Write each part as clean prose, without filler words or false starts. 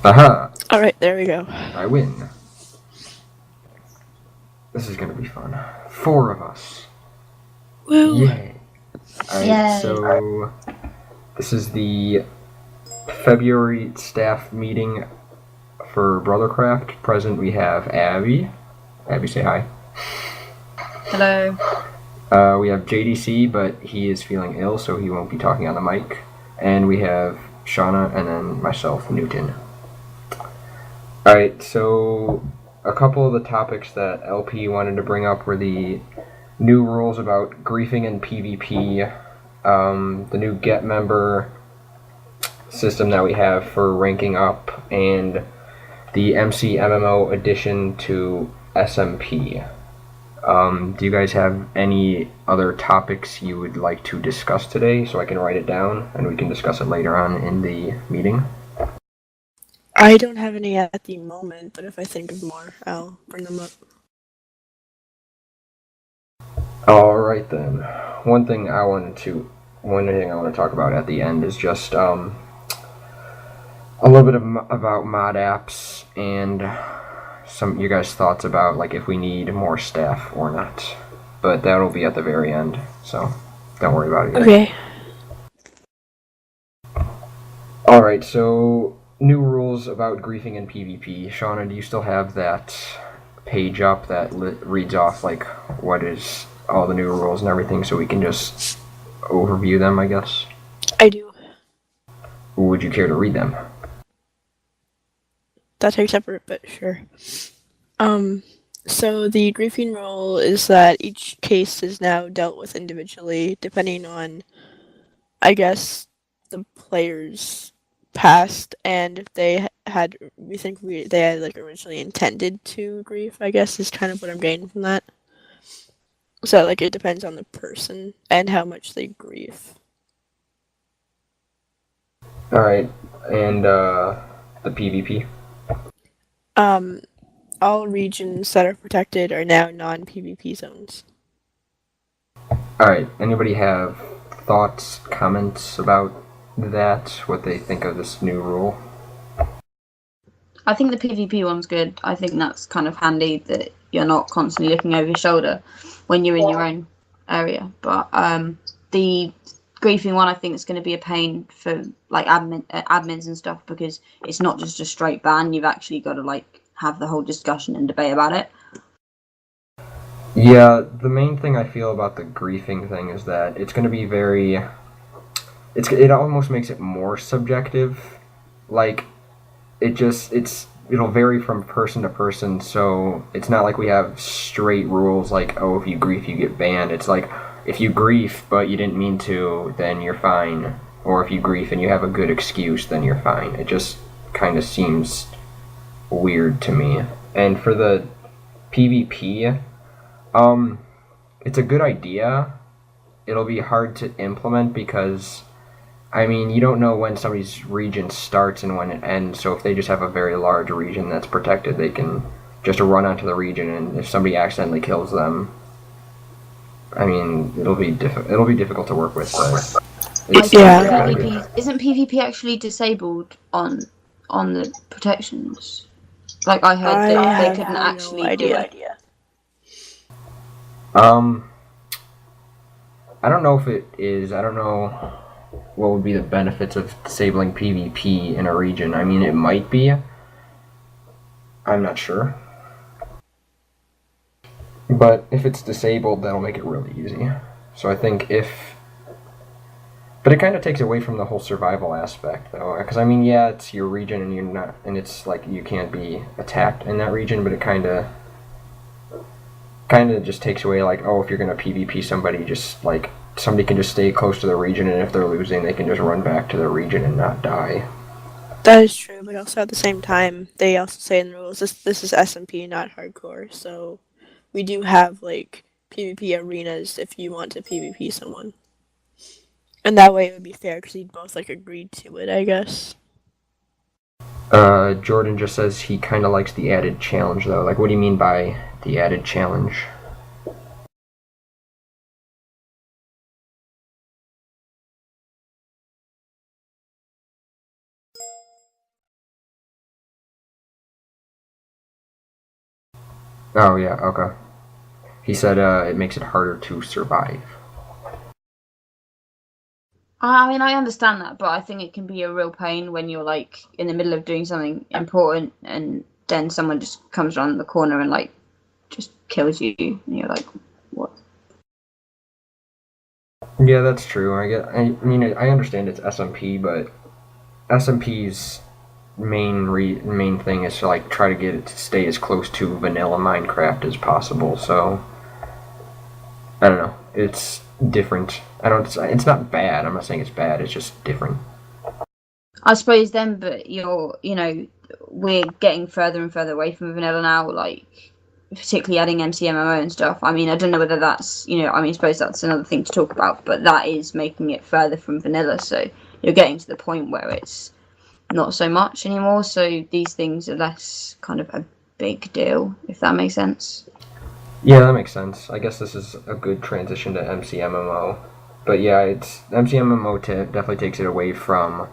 Aha! Alright, there we go. I win. This is gonna be fun. 4 of us. Woo! Yay! Alright, Yay. so this is the February staff meeting for Brothercraft. Present we have Abby. Abby, say hi. Hello. We have JDC, but he is feeling ill, so he won't be talking on the mic. And we have Shauna and then myself, Newton. Alright, so a couple of the topics that LP wanted to bring up were the new rules about griefing and PvP, the new get member system that we have for ranking up, and the MC MMO addition to SMP. Do you guys have any other topics you would like to discuss today so I can write it down and we can discuss it later on in the meeting? I don't have any at the moment, but if I think of more, I'll bring them up. Alright then. One thing I want to talk about at the end is just a little bit about mod apps and some you guys' thoughts about like if we need more staff or not. But that'll be at the very end, so don't worry about it yet. Okay. Alright, so new rules about griefing and PvP. Shauna, do you still have that page up that reads off like what is all the new rules and everything so we can just overview them, I guess? I do. Would you care to read them? That takes effort, but sure. So the griefing rule is that each case is now dealt with individually, depending on, I guess, the player's past, and if they had, they had like originally intended to grief, I guess, is kind of what I'm getting from that. So like it depends on the person and how much they grieve. Alright, and the PvP? All regions that are protected are now non-PvP zones. Alright, anybody have thoughts, comments about that? What they think of this new rule? I think the PvP one's good. I think that's kind of handy that you're not constantly looking over your shoulder when you're in your own area. But the griefing one, I think, is going to be a pain for like admins and stuff because it's not just a straight ban. You've actually got to like have the whole discussion and debate about it. Yeah, the main thing I feel about the griefing thing is that it's going to be very... It almost makes it more subjective. Like, it'll vary from person to person, so it's not like we have straight rules like, oh, if you grief, you get banned. It's like, if you grief, but you didn't mean to, then you're fine. Or if you grief and you have a good excuse, then you're fine. It just kind of seems weird to me. And for the PvP, it's a good idea. It'll be hard to implement because, I mean, you don't know when somebody's region starts and when it ends, so if they just have a very large region that's protected, they can just run onto the region, and if somebody accidentally kills them, I mean, it'll be difficult to work with, but Isn't PvP actually disabled on the protections? Like I heard that they couldn't actually do it. I don't know if it is. I don't know what would be the benefits of disabling PvP in a region. I mean, it might be. I'm not sure. But if it's disabled, that'll make it really easy. So I think but it kind of takes away from the whole survival aspect, though. Because I mean, yeah, it's your region, and you're not, and it's like you can't be attacked in that region. But it kind of just takes away, like, oh, if you're gonna PvP somebody, just like somebody can just stay close to the region, and if they're losing, they can just run back to the region and not die. That is true, but also at the same time, they also say in the rules this is SMP, not hardcore. So we do have like PvP arenas if you want to PvP someone. And that way it would be fair because you'd both like agreed to it, I guess. Jordan just says he kind of likes the added challenge, though. Like, what do you mean by the added challenge? Oh yeah, okay. He said it makes it harder to survive. I mean, I understand that, but I think it can be a real pain when you're like in the middle of doing something important, and then someone just comes around the corner and like just kills you, and you're like, what? Yeah, that's true. I mean, I understand it's SMP, but SMP's main thing is to like try to get it to stay as close to vanilla Minecraft as possible. So I don't know. It's different. I don't. It's not bad. I'm not saying it's bad. It's just different. I suppose then, but we're getting further and further away from vanilla now, like particularly adding MCMMO and stuff. I mean, I don't know whether that's, I mean, I suppose that's another thing to talk about, but that is making it further from vanilla. So you're getting to the point where it's not so much anymore. So these things are less kind of a big deal, if that makes sense. Yeah, that makes sense. I guess this is a good transition to MCMMO. But yeah, it's MCMMO definitely takes it away from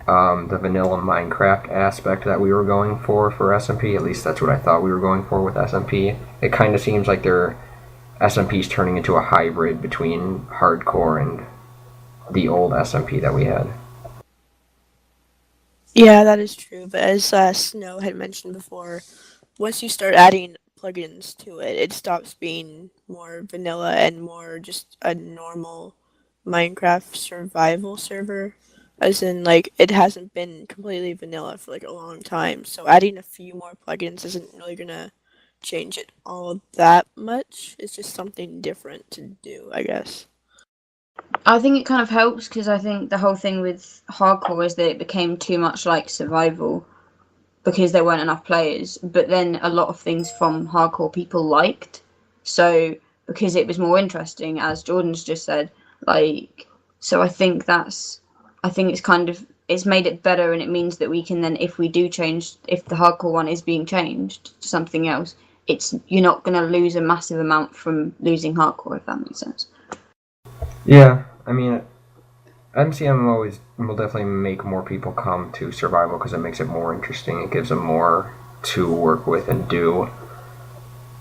the vanilla Minecraft aspect that we were going for SMP. At least that's what I thought we were going for with SMP. It kind of seems like their SMP's turning into a hybrid between hardcore and the old SMP that we had. Yeah, that is true. But as Snow had mentioned before, once you start adding plugins to it, it stops being more vanilla and more just a normal Minecraft survival server. As in, like, it hasn't been completely vanilla for like a long time. So adding a few more plugins isn't really gonna change it all that much. It's just something different to do, I guess. I think it kind of helps because I think the whole thing with hardcore is that it became too much like survival because there weren't enough players. But then a lot of things from hardcore people liked. So because it was more interesting, as Jordan's just said, like, so I think it's kind of, it's made it better, and it means that we can then, if we do change, if the hardcore one is being changed to something else, you're not going to lose a massive amount from losing hardcore, if that makes sense. Yeah, I mean, MCMMO will definitely make more people come to survival because it makes it more interesting. It gives them more to work with and do.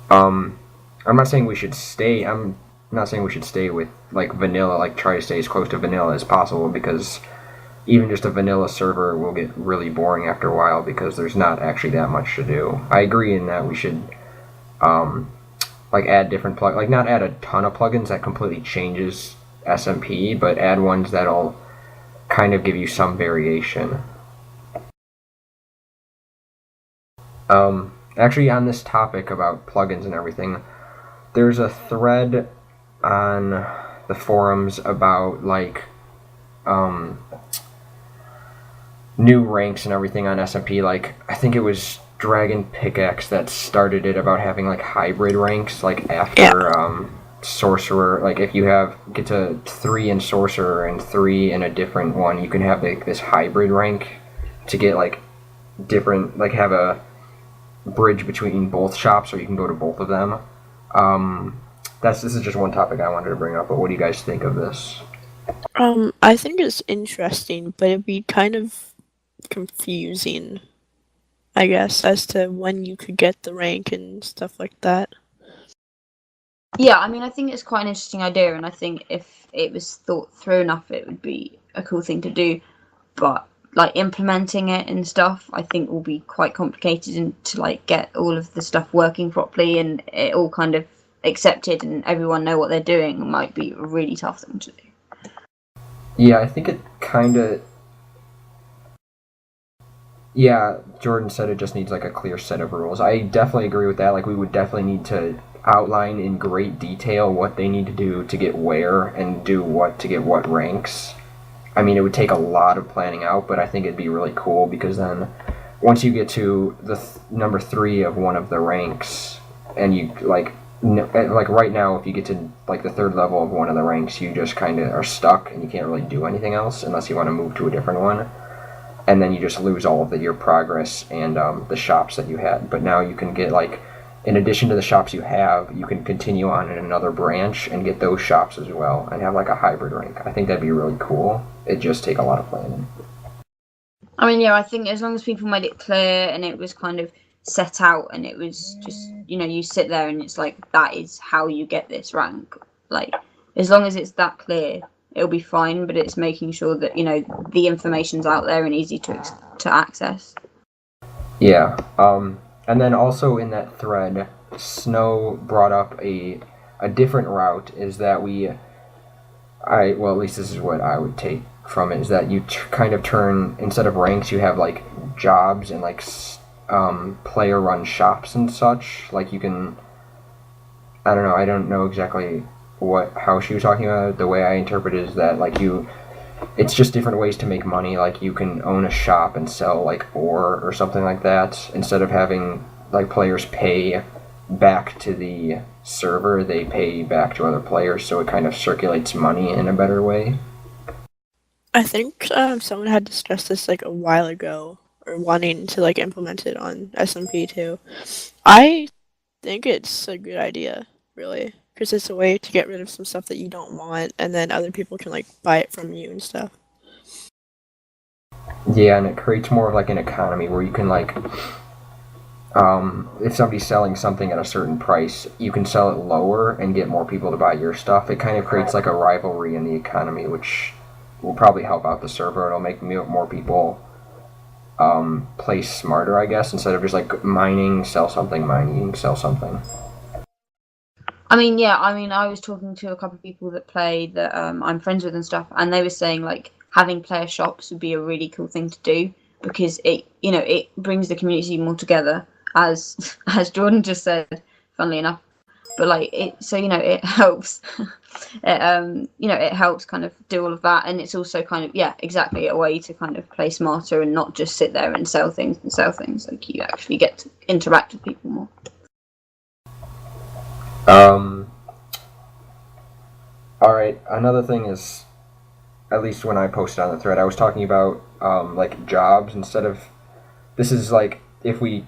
Um, I'm not saying we should stay. I'm not saying we should stay with like vanilla. Like try to stay as close to vanilla as possible because even just a vanilla server will get really boring after a while because there's not actually that much to do. I agree in that we should um, like add different like not add a ton of plugins that completely changes SMP, but add ones that'll kind of give you some variation. Actually, on this topic about plugins and everything, there's a thread on the forums about like new ranks and everything on SMP. Like I think it was Dragon Pickaxe that started it about having like hybrid ranks, like after Sorcerer. Like if you get to 3 in Sorcerer and 3 in a different one, you can have like this hybrid rank to get like different, like have a bridge between both shops, or you can go to both of them. This is just one topic I wanted to bring up, but what do you guys think of this? I think it's interesting, but it'd be kind of confusing, I guess, as to when you could get the rank and stuff like that. Yeah, I mean, I think it's quite an interesting idea, and I think if it was thought through enough, it would be a cool thing to do. But like implementing it and stuff, I think will be quite complicated, and to like get all of the stuff working properly and it all kind of accepted and everyone know what they're doing might be a really tough thing to do. Yeah, I think it kind of. Yeah, Jordan said it just needs like a clear set of rules. I definitely agree with that. Like we would definitely need to outline in great detail what they need to do to get where and do what to get what ranks. I mean, it would take a lot of planning out, but I think it'd be really cool because then once you get to the number 3 of one of the ranks, and you like right now, if you get to like the 3rd level of one of the ranks, you just kind of are stuck and you can't really do anything else unless you want to move to a different one, and then you just lose all of your progress and the shops that you had. But now you can get like, in addition to the shops you have, you can continue on in another branch and get those shops as well and have like a hybrid rank. I think that'd be really cool. It'd just take a lot of planning. I mean, yeah, I think as long as people made it clear and it was kind of set out, and it was just, you know, you sit there and it's like, that is how you get this rank. Like, as long as it's that clear, it'll be fine. But it's making sure that, you know, the information's out there and easy to access. Yeah. And then also in that thread, Snow brought up a different route. Is that well, at least this is what I would take from it, is that you kind of turn, instead of ranks, you have like jobs and like player run shops and such. Like you can, I don't know, I don't know exactly how she was talking about it. The way I interpret it is that like it's just different ways to make money. Like you can own a shop and sell like ore or something like that. Instead of having like players pay back to the server, they pay back to other players, so it kind of circulates money in a better way. I think someone had discussed this like a while ago, or wanting to like implement it on SMP too. I think it's a good idea, really, because it's a way to get rid of some stuff that you don't want, and then other people can like buy it from you and stuff. Yeah, and it creates more of like an economy where you can like, if somebody's selling something at a certain price, you can sell it lower and get more people to buy your stuff. It kind of creates like a rivalry in the economy, which will probably help out the server. It'll make more people play smarter, I guess, instead of just like mining, sell something, mining, sell something. I mean, yeah, I was talking to a couple of people that play that I'm friends with and stuff, and they were saying like having player shops would be a really cool thing to do, because it, you know, it brings the community more together, as Jordan just said, funnily enough. But like it, so you know, it helps. You know, it helps kind of do all of that, and it's also kind of, yeah, exactly, a way to kind of play smarter and not just sit there and sell things and sell things. Like you actually get to interact with people more. All right. Another thing is, at least when I posted on the thread, I was talking about like jobs instead of. This is like if we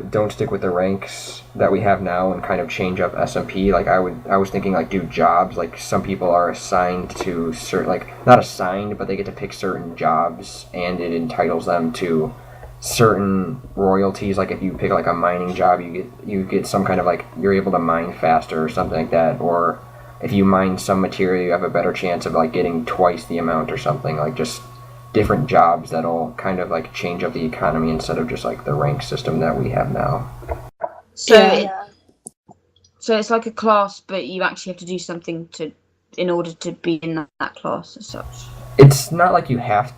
don't stick with the ranks that we have now and kind of change up SMP. Like I was thinking like do jobs. Like some people are assigned to certain, like not assigned, but they get to pick certain jobs, and it entitles them to certain royalties. Like if you pick like a mining job, you get some kind of like, you're able to mine faster or something like that. Or if you mine some material, you have a better chance of like getting twice the amount or something. Like just different jobs that'll kind of like change up the economy instead of just like the rank system that we have now. So Yeah. so it's like a class, but you actually have to do something in order to be in that class as such. It's not like you'd have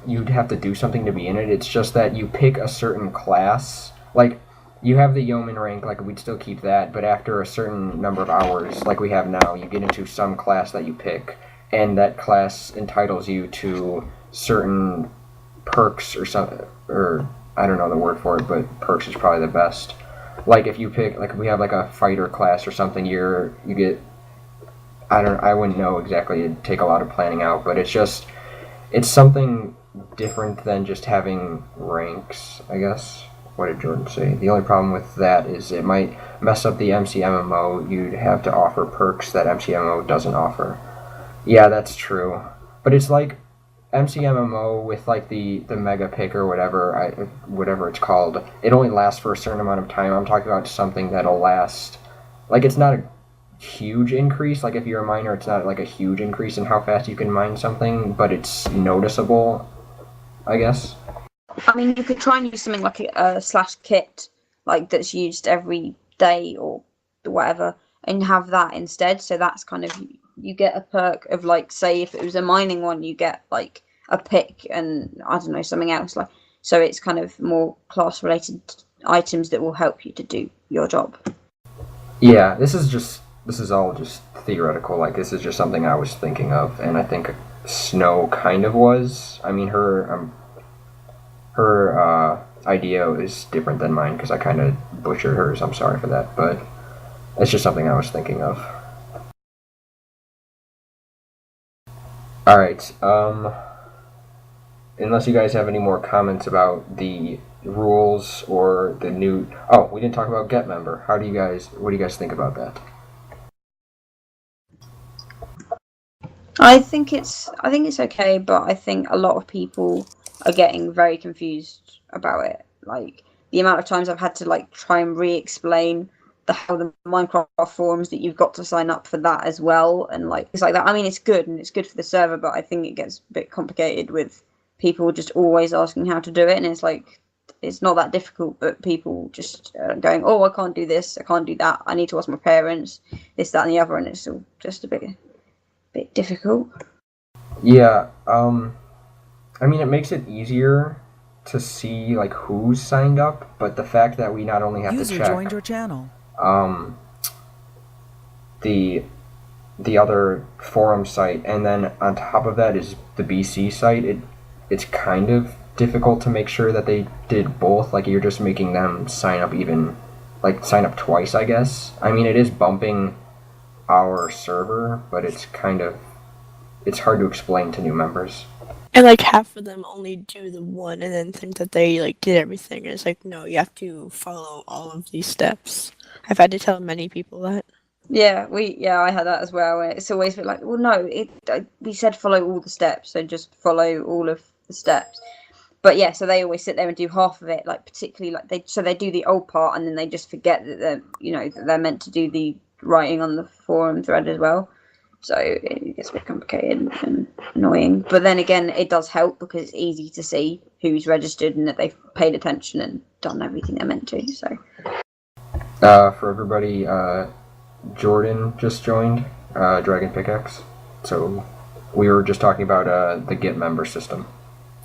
to do something to be in it. It's just that you pick a certain class. Like you have the yeoman rank, like we'd still keep that, but after a certain number of hours, like we have now, you get into some class that you pick, and that class entitles you to certain perks or something, or I don't know the word for it, but perks is probably the best. Like if you pick, like we have like a fighter class or something, you get, I wouldn't know exactly. It'd take a lot of planning out, but it's something different than just having ranks, I guess. What did Jordan say? The only problem with that is it might mess up the MCMMO. You'd have to offer perks that MCMMO doesn't offer. Yeah, that's true. But it's like MCMMO with like the mega pick or whatever it's called. It only lasts for a certain amount of time. I'm talking about something that'll last. Like it's not a huge increase. Like if you're a miner, it's not like a huge increase in how fast you can mine something, but it's noticeable, I guess. I mean, you could try and use something like a slash kit, like that's used every day or whatever, and have that instead. So that's kind of, you get a perk of like, say if it was a mining one, you get like a pick and I don't know, something else, like, so it's kind of more class related items that will help you to do your job. Yeah, this is all just theoretical. Like this is just something I was thinking of, and I think Snow kind of was. I mean, her idea is different than mine because I kind of butchered hers. I'm sorry for that, but it's just something I was thinking of. All right. Unless you guys have any more comments about the rules or the new. Oh, we didn't talk about get member. What do you guys think about that? I think it's okay, but I think a lot of people are getting very confused about it. Like the amount of times I've had to like try and re-explain how the Minecraft forums that you've got to sign up for that as well, and like it's like that. I mean, it's good and it's good for the server, but I think it gets a bit complicated with people just always asking how to do it, and it's like it's not that difficult, but people just going, "Oh, I can't do this, I can't do that, I need to ask my parents, this, that, and the other," and it's all just a bit difficult. Yeah. I mean, it makes it easier to see like who's signed up, but the fact that we not only have User to check joined your channel. The other forum site, and then on top of that is the BC site. It's kind of difficult to make sure that they did both. Like you're just making them sign up twice, I guess. I mean, it is bumping our server, but it's hard to explain to new members. And like half of them only do the one and then think that they like did everything. And it's like, no, you have to follow all of these steps. I've had to tell many people that. Yeah, I had that as well. It's always been like, well, no, we said follow all the steps, so just follow all of the steps. But yeah, so they always sit there and do half of it, like particularly like they do the old part and then they just forget that they're meant to do the writing on the forum thread as well. So it gets a bit complicated and annoying. But then again, it does help because it's easy to see who's registered and that they've paid attention and done everything they're meant to. So for everybody, Jordan just joined Dragon Pickaxe. So we were just talking about the Get member system.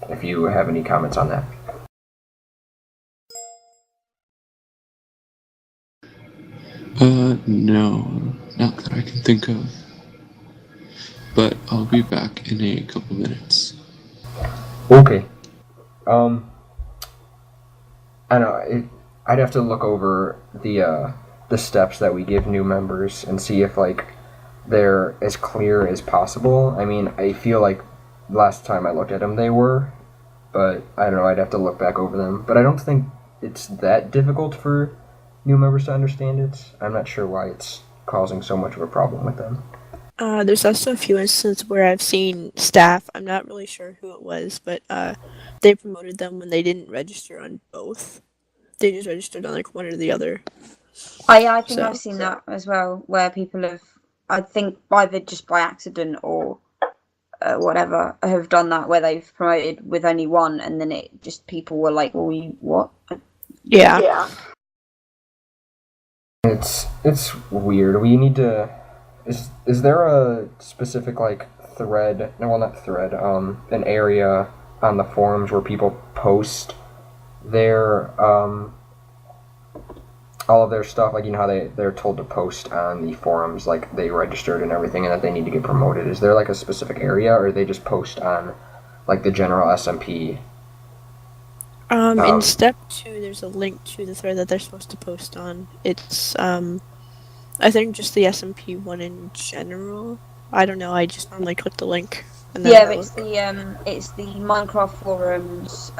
If you have any comments on that. No, not that I can think of. But I'll be back in a couple minutes. Okay. I don't know. I'd have to look over the steps that we give new members and see if like they're as clear as possible. I mean, I feel like last time I looked at them they were, but I don't know. I'd have to look back over them. But I don't think it's that difficult for new members to understand it. I'm not sure why it's causing so much of a problem with them. There's also a few instances where I've seen staff, I'm not really sure who it was, but they promoted them when they didn't register on both. They just registered on like one or the other. I think I've seen that as well, where people have, I think either just by accident or whatever, have done that where they've promoted with only one, and then it just people were like, "Well, you what?" Yeah. It's weird. We need to. Is there a specific like thread? No, well, not thread. An area on the forums where people post their all of their stuff. Like how they're told to post on the forums, like they registered and everything, and that they need to get promoted. Is there like a specific area, or they just post on like the general SMP? In step 2, there's a link to the thread that they're supposed to post on. It's I think just the SMP one in general. I don't know. I just normally click the link. And then it's the Minecraft forums,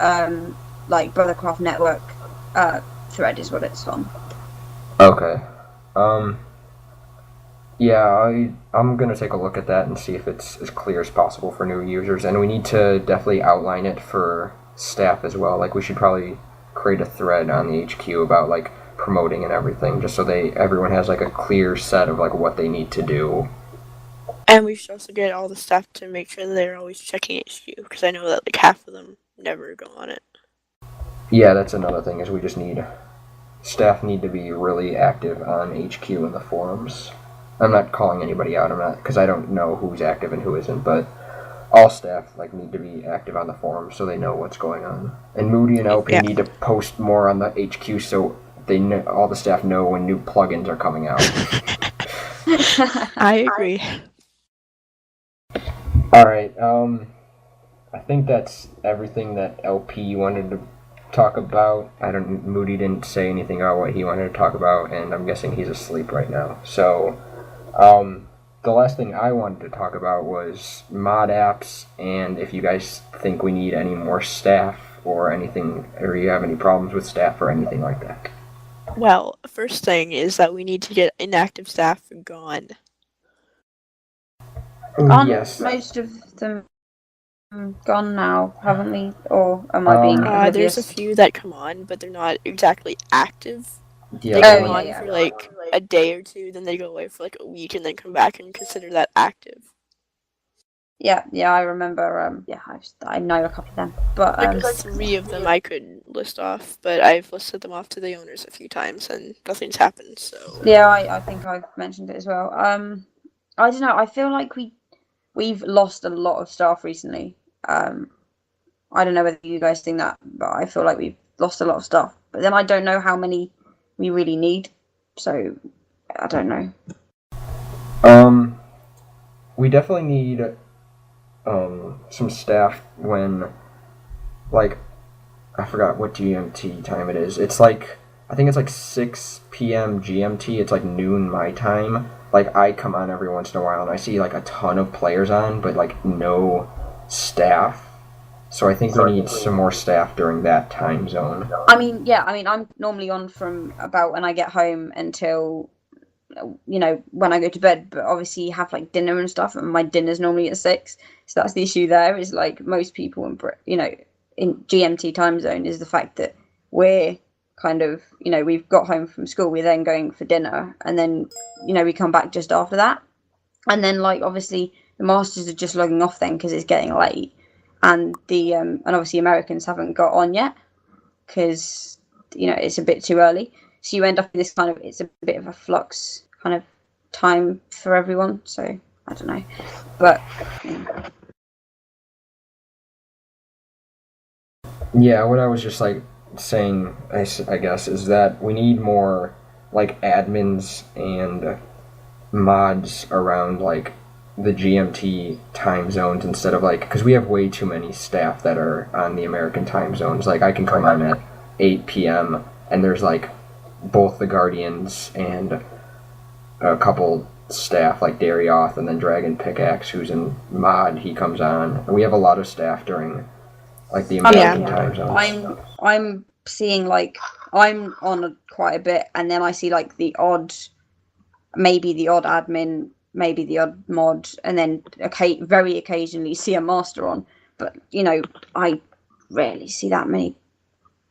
like Brothercraft network thread is what it's on. Okay. Yeah, I'm gonna take a look at that and see if it's as clear as possible for new users, and we need to definitely outline it for staff as well. Like we should probably create a thread on the HQ about like promoting and everything, just so everyone has like a clear set of like what they need to do. And we should also get all the staff to make sure that they're always checking HQ, because I know that like half of them never go on it. Yeah, that's another thing, is we just need staff need to be really active on HQ in the forums. I'm not calling anybody out, because I don't know who's active and who isn't, but all staff like need to be active on the forums so they know what's going on. And Moody and LP need to post more on the HQ so they know, all the staff know when new plugins are coming out. I agree. Alright, I think that's everything that LP wanted to talk about. Moody didn't say anything about what he wanted to talk about, and I'm guessing he's asleep right now. So, the last thing I wanted to talk about was mod apps, and if you guys think we need any more staff or anything, or you have any problems with staff or anything like that. Well, first thing is that we need to get inactive staff gone. Yes. Most of them gone now, haven't we? Or am I being oblivious? There's a few that come on, but they're not exactly active. Yeah, They the come one- on for like a day or two, then they go away for like a week, and then come back and consider that active. Yeah, I remember. I know a couple of them, but Like 3 of them I could list off, but I've listed them off to the owners a few times, and nothing's happened. So yeah, I think I've mentioned it as well. I don't know. I feel like we've lost a lot of staff recently. I don't know whether you guys think that, but I feel like we've lost a lot of stuff. But then I don't know how many we really need, so I don't know. We definitely need some staff when, like, I forgot what GMT time it is. It's like, I think it's like 6 p.m. GMT. It's like noon my time. Like, I come on every once in a while and I see like a ton of players on, but like no staff. So I think we need some more staff during that time zone. I mean, I'm normally on from about when I get home until when I go to bed. But obviously, you have like dinner and stuff, and my dinner's normally at 6. So that's the issue. There is like most people in GMT time zone is the fact that we're kind of we've got home from school, we're then going for dinner, and then we come back just after that, and then like obviously the masters are just logging off then because it's getting late, and the and obviously Americans haven't got on yet because it's a bit too early, so you end up in this kind of, it's a bit of a flux kind of time for everyone. So I don't know, but Yeah, what I was just like saying, I guess, is that we need more like admins and mods around like the GMT time zones instead of like, because we have way too many staff that are on the American time zones. Like, I can come on at 8 p.m. and there's like both the Guardians and a couple staff like Darioth and then Dragon Pickaxe, who's in mod, he comes on. And we have a lot of staff during like the American time zones. I'm seeing like I'm on quite a bit, and then I see like maybe the odd admin, maybe the odd mod, and then very occasionally see a master on. But I rarely see that many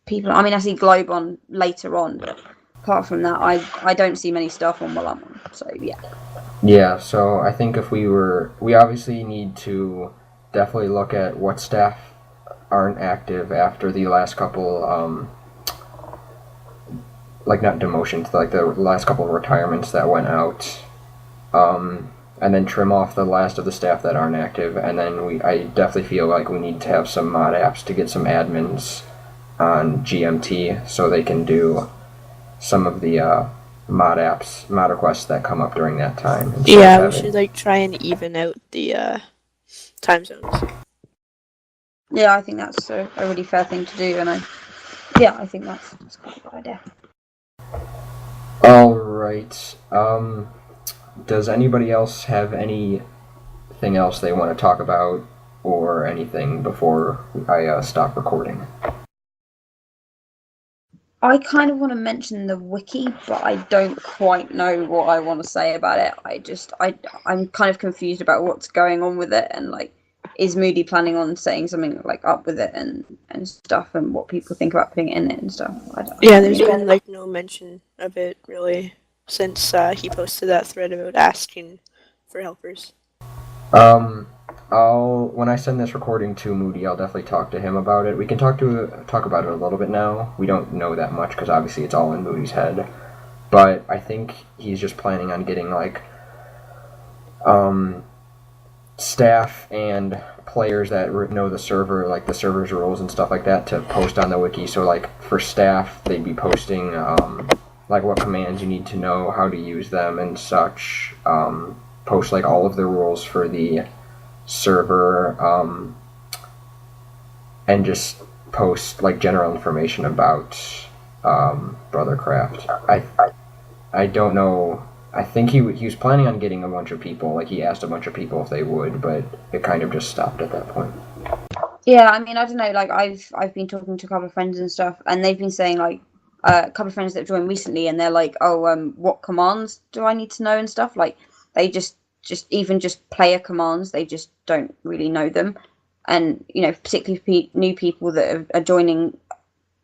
people. I mean, I see Globe on later on, but apart from that, I don't see many stuff on while I'm on. So yeah. Yeah, so I think if we obviously need to definitely look at what staff aren't active after the last couple, like not demotions, like the last couple of retirements that went out, and then trim off the last of the staff that aren't active, and then I definitely feel like we need to have some mod apps to get some admins on GMT so they can do some of the mod requests that come up during that time. Yeah, we should like try and even out the time zones. Yeah, I think that's a really fair thing to do, and I think that's quite a good idea. All right. Does anybody else have anything else they want to talk about or anything before I stop recording? I kind of want to mention the wiki, but I don't quite know what I want to say about it. I'm kind of confused about what's going on with it, and like, is Moody planning on setting something like up with it and stuff, and what people think about putting it in it and stuff? There's been like no mention of it really since he posted that thread about asking for helpers. When I send this recording to Moody, I'll definitely talk to him about it. We can talk about it a little bit now. We don't know that much because obviously it's all in Moody's head. But I think he's just planning on getting like staff and players that know the server, like the server's rules and stuff like that, to post on the wiki. So like for staff, they'd be posting like what commands you need to know, how to use them and such. Post like all of the rules for the server, and just post like general information about Brothercraft. I don't know. I think he was planning on getting a bunch of people. Like, he asked a bunch of people if they would, but it kind of just stopped at that point. Yeah, I mean, I don't know. Like, I've been talking to a couple of friends and stuff, and they've been saying like a couple of friends that have joined recently, and they're like, "Oh, what commands do I need to know and stuff?" Like, they just player commands. They just don't really know them. and particularly new people that are joining,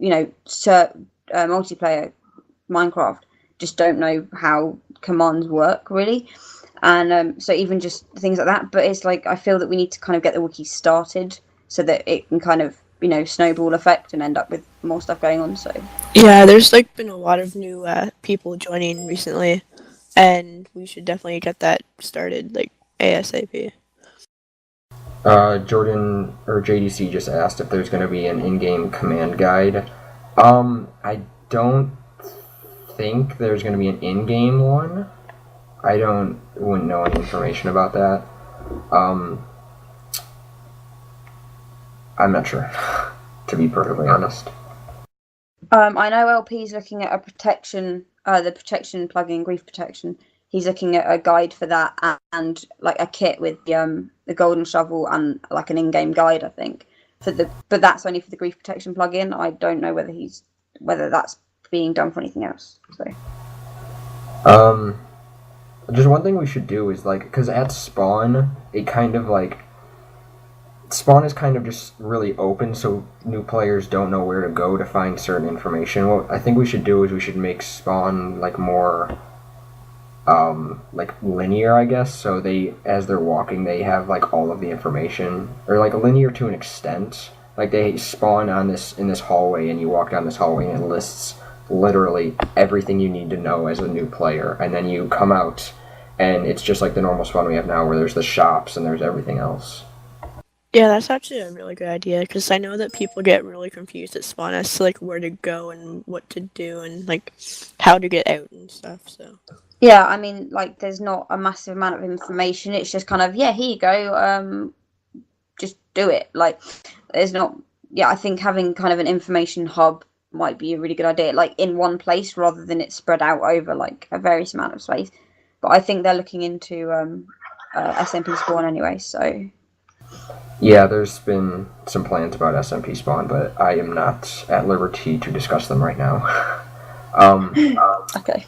multiplayer Minecraft, just don't know how commands work really. And so even just things like that, but it's like I feel that we need to kind of get the wiki started so that it can kind of snowball effect and end up with more stuff going on. So Yeah, there's like been a lot of new people joining recently, and we should definitely get that started like ASAP. Jordan or JDC just asked if there's going to be an in-game command guide. I don't think there's going to be an in-game one. I wouldn't know any information about that. I'm not sure, to be perfectly honest. I know LP's looking at a protection, the protection plugin, grief protection. He's looking at a guide for that and like a kit with the golden shovel and like an in-game guide, I think. But that's only for the grief protection plugin. I don't know whether that's being done for anything else. So. Just one thing we should do is like, because at spawn, it kind of like spawn is kind of just really open, so new players don't know where to go to find certain information. What I think we should do is we should make spawn like more like linear, I guess, so they, as they're walking, they have like all of the information, or like linear to an extent. Like they spawn on in this hallway, and you walk down this hallway and it lists literally everything you need to know as a new player, and then you come out and it's just like the normal spawn we have now, where there's the shops and there's everything else. Yeah, that's actually a really good idea, because I know that people get really confused at spawn as to like where to go and what to do and like how to get out and stuff. So Yeah, I mean, like, there's not a massive amount of information. It's just kind of, yeah, here you go. Just do it. Like, there's not. Yeah, I think having kind of an information hub might be a really good idea, like in one place rather than it spread out over like a various amount of space. But I think they're looking into SMP spawn anyway. So Yeah, there's been some plans about SMP spawn, but I am not at liberty to discuss them right now. Okay.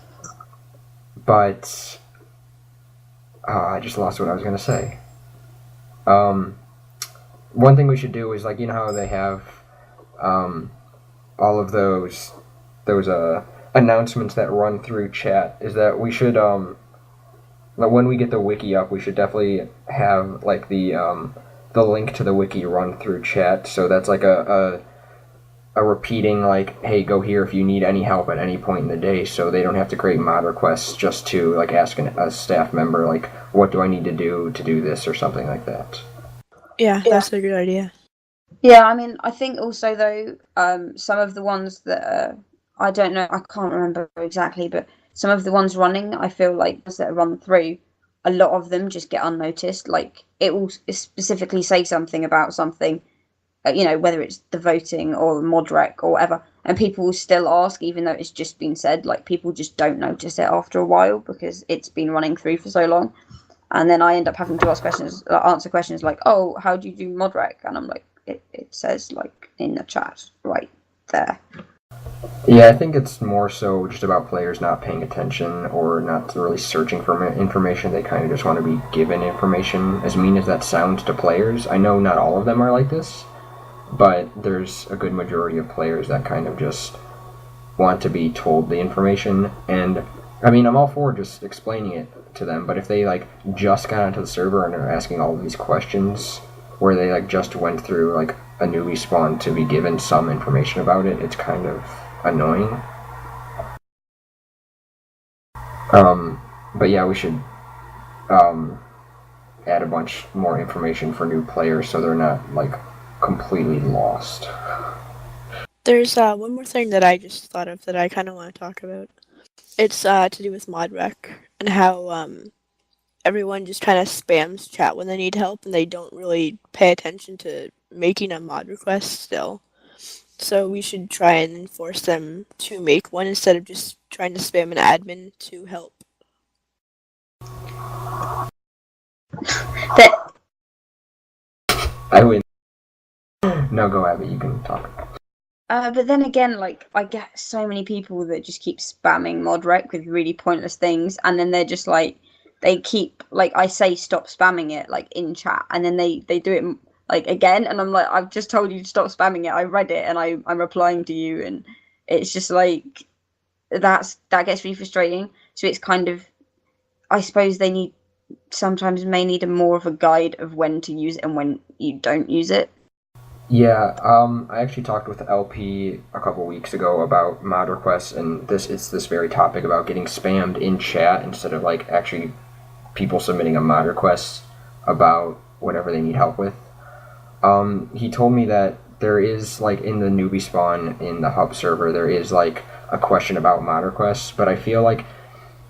But I just lost what I was gonna say. One thing we should do is, like, you know how they have all of those announcements that run through chat, is that we should when we get the wiki up, we should definitely have like the link to the wiki run through chat, so that's like a repeating, like, hey, go here if you need any help at any point in the day, so they don't have to create mod requests just to like ask a staff member, like, what do I need to do this or something like that. yeah, that's a good idea. Yeah, I mean, I think also though, some of the ones that I don't know, I can't remember exactly, but some of the ones running, I feel like that are run through, a lot of them just get unnoticed. Like it will specifically say something about something, whether it's the voting or modrec or whatever, and people will still ask even though it's just been said. Like people just don't notice it after a while because it's been running through for so long, and then I end up having to answer questions like, "Oh, how do you do modrec?" And I'm like, it says like in the chat right there. Yeah, I think it's more so just about players not paying attention or not really searching for information. They kind of just want to be given information, as mean as that sounds to players. I know not all of them are like this, but there's a good majority of players that kind of just want to be told the information. And I mean, I'm all for just explaining it to them, but if they like just got onto the server and are asking all of these questions where they like just went through like a newbie spawn to be given some information about it, it's kind of annoying. But yeah, we should add a bunch more information for new players so they're not like completely lost. There's one more thing that I just thought of that I kind of want to talk about. It's to do with modrec and how everyone just kind of spams chat when they need help and they don't really pay attention to making a mod request still. So we should try and enforce them to make one instead of just trying to spam an admin to help. I win. No, go Abby, you can talk. But then again, like I get so many people that just keep spamming modrec with really pointless things, and then they're just like, they keep, like, I say stop spamming it like in chat, and then they do it like again, and I'm like, I've just told you to stop spamming it. I read it and I'm replying to you, and it's just like that gets really frustrating. So it's kind of, I suppose they may need a more of a guide of when to use it and when you don't use it. Yeah, I actually talked with LP a couple weeks ago about mod requests, and it's this very topic about getting spammed in chat instead of like actually people submitting a mod request about whatever they need help with. He told me that there is like in the newbie spawn in the hub server there is like a question about mod requests, but I feel like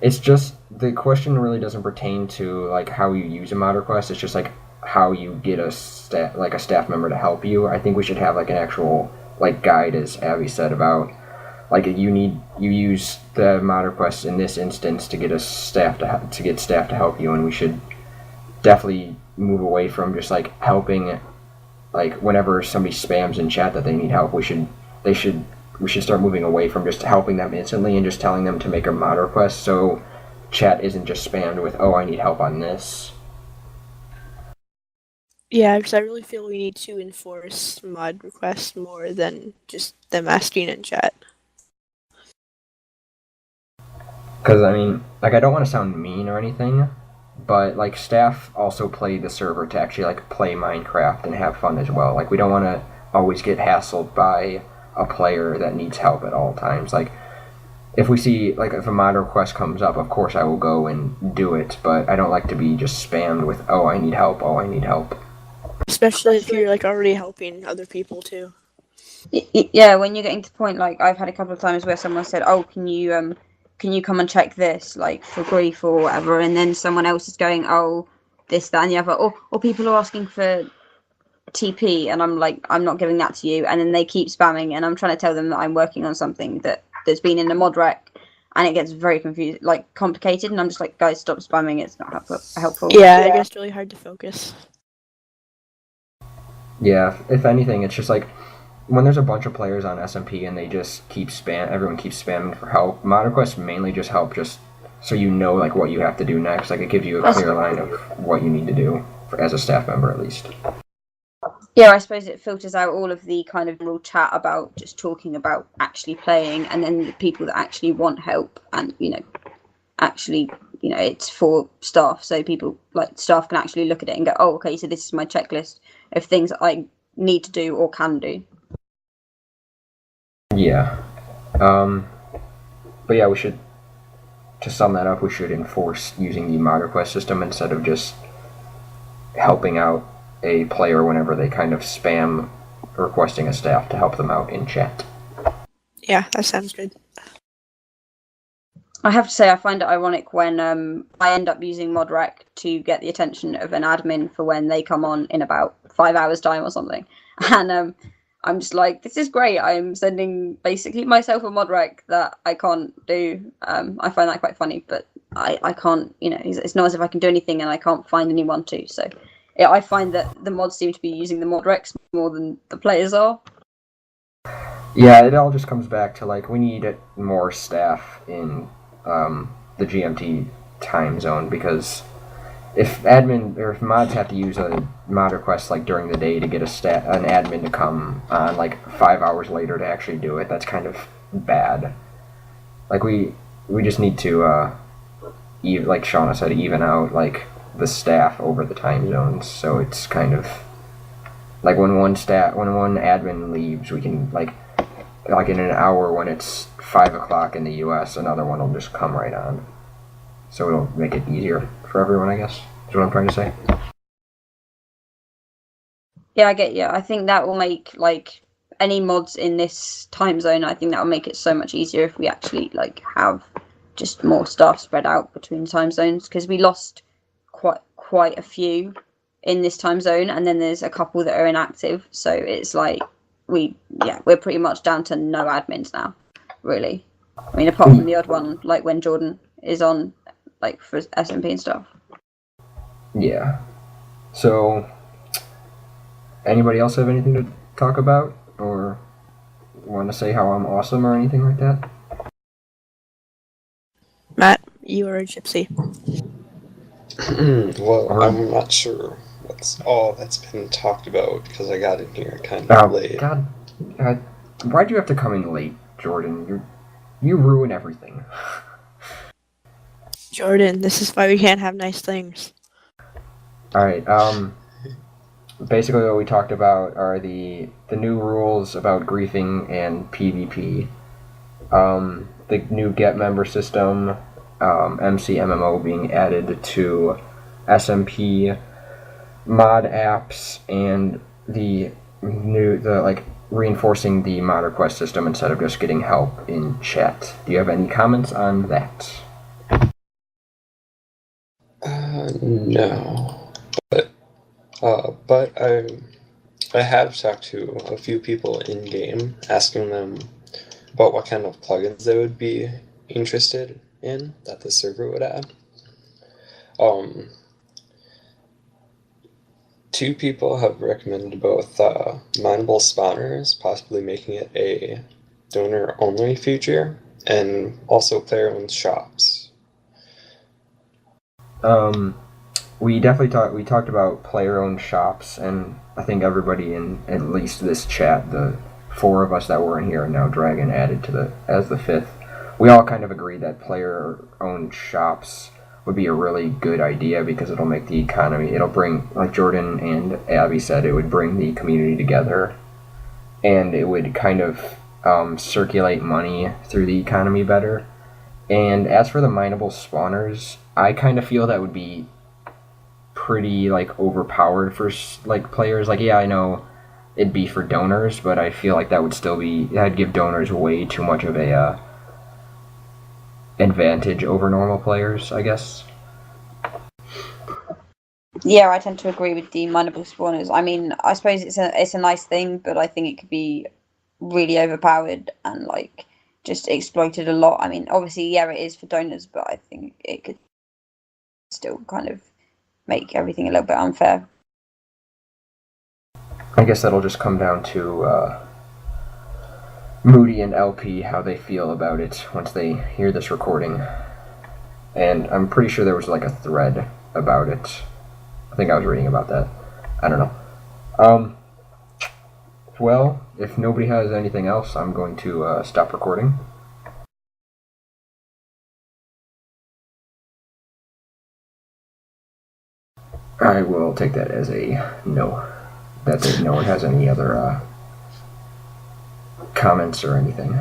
it's just the question really doesn't pertain to like how you use a mod request. It's just like how you get a staff member to help you. I think we should have like an actual like guide, as Abby said, about like you use the mod request in this instance to get staff to help you, and we should definitely move away from just like helping. Like whenever somebody spams in chat that they need help, we should start moving away from just helping them instantly and just telling them to make a mod request, so chat isn't just spammed with, oh, I need help on this. Yeah, because I really feel we need to enforce mod requests more than just them asking in chat. Because, I mean, like, I don't want to sound mean or anything, but, like, staff also play the server to actually, like, play Minecraft and have fun as well. Like, we don't want to always get hassled by a player that needs help at all times. Like, if we see, like, if a mod request comes up, of course I will go and do it, but I don't like to be just spammed with, oh, I need help, oh, I need help. Especially if you're, like, already helping other people, too. Yeah, when you're getting to the point, like, I've had a couple of times where someone said, oh, can you come and check this, like, for grief or whatever, and then someone else is going, oh, this, that, and the other, or people are asking for TP, and I'm like, I'm not giving that to you, and then they keep spamming, and I'm trying to tell them that I'm working on something that's been in the mod rec, and it gets very confused, like, complicated, and I'm just like, guys, stop spamming, it's not helpful. Yeah, it gets really hard to focus. Yeah, if anything, it's just like, when there's a bunch of players on SMP and they just everyone keeps spamming for help, mod requests mainly just help just so you know like what you have to do next. Like it gives you a clear line of what you need to do as a staff member at least. Yeah, I suppose it filters out all of the kind of real chat about just talking about actually playing, and then the people that actually want help, and actually, it's for staff, so people like staff can actually look at it and go, oh, okay, so this is my checklist of things that I need to do or can do. Yeah. But yeah, to sum that up, we should enforce using the mod request system instead of just helping out a player whenever they kind of spam requesting a staff to help them out in chat. Yeah, that sounds good. I have to say, I find it ironic when I end up using ModRec to get the attention of an admin for when they come on in about 5 hours' time or something. And I'm just like, this is great. I'm sending basically myself a ModRec that I can't do. I find that quite funny, but I can't, it's not as if I can do anything and I can't find anyone to. So yeah, I find that the mods seem to be using the ModRecs more than the players are. Yeah, it all just comes back to like we need more staff in the GMT time zone, because if mods have to use a mod request like during the day to get an admin to come on like 5 hours later to actually do it, that's kind of bad. Like we just need to like Shauna said, even out like the staff over the time zones, so it's kind of like when one admin leaves, we can like in an hour when it's 5 o'clock in the US, another one will just come right on. So it'll make it easier for everyone, I guess, is what I'm trying to say. Yeah, I get you. I think that will make like any mods in this time zone, I think that will make it so much easier if we actually like have just more staff spread out between time zones, because we lost quite a few in this time zone, and then there's a couple that are inactive, so it's like we're pretty much down to no admins now, really. I mean, apart from the odd one, like when Jordan is on, like for SMP and stuff. Yeah. So, anybody else have anything to talk about, or want to say how I'm awesome or anything like that? Matt, you are a gypsy. Well, I'm not sure That's all that's been talked about because I got in here kind of late. God, why'd you have to come in late, Jordan? You ruin everything. Jordan, this is why we can't have nice things. Alright, basically what we talked about are the new rules about griefing and PvP. The new get member system, MCMMO being added to SMP mod apps, and the reinforcing the mod request system instead of just getting help in chat. Do you have any comments on that? No, but I have talked to a few people in game, asking them about what kind of plugins they would be interested in that the server would add. Two people have recommended both mineable spawners, possibly making it a donor-only feature, and also player-owned shops. We definitely talked about player-owned shops, and I think everybody in at least this chat, the 4 of us that were in here, and now Dragon added as the 5th, we all kind of agree that player-owned shops would be a really good idea because it'll make the economy, it'll bring, like Jordan and Abby said, it would bring the community together, and it would kind of circulate money through the economy better. And as for the mineable spawners, I kind of feel that would be pretty overpowered for players. Yeah, I know it'd be for donors, but I feel like that would still be, that'd give donors way too much of a advantage over normal players, I guess. Yeah, I tend to agree with the mineable spawners. I mean, I suppose it's a nice thing, but I think it could be really overpowered and just exploited a lot. I mean, obviously, yeah, it is for donors, but I think it could still kind of make everything a little bit unfair. I guess that'll just come down to Moody and LP, how they feel about it once they hear this recording. And I'm pretty sure there was a thread about it. I think I was reading about that. I don't know. Well, if nobody has anything else, I'm going to stop recording. I will take that as a no. That no one has any other comments or anything.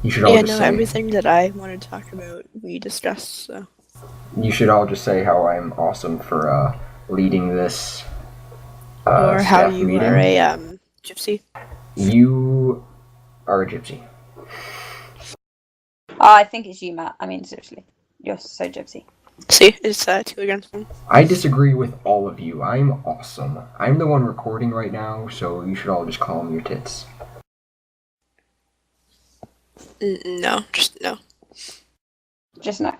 You should all just say everything that I wanted to talk about we discussed. So you should all just say how I'm awesome for leading this or how you meeting. are a gypsy. You are a gypsy. I think it's you, Matt. I mean, seriously, you're so gypsy. See, it's 2 against 1. I disagree with all of you. I'm awesome. I'm the one recording right now, so you should all just call me your tits. No, just no. Just no.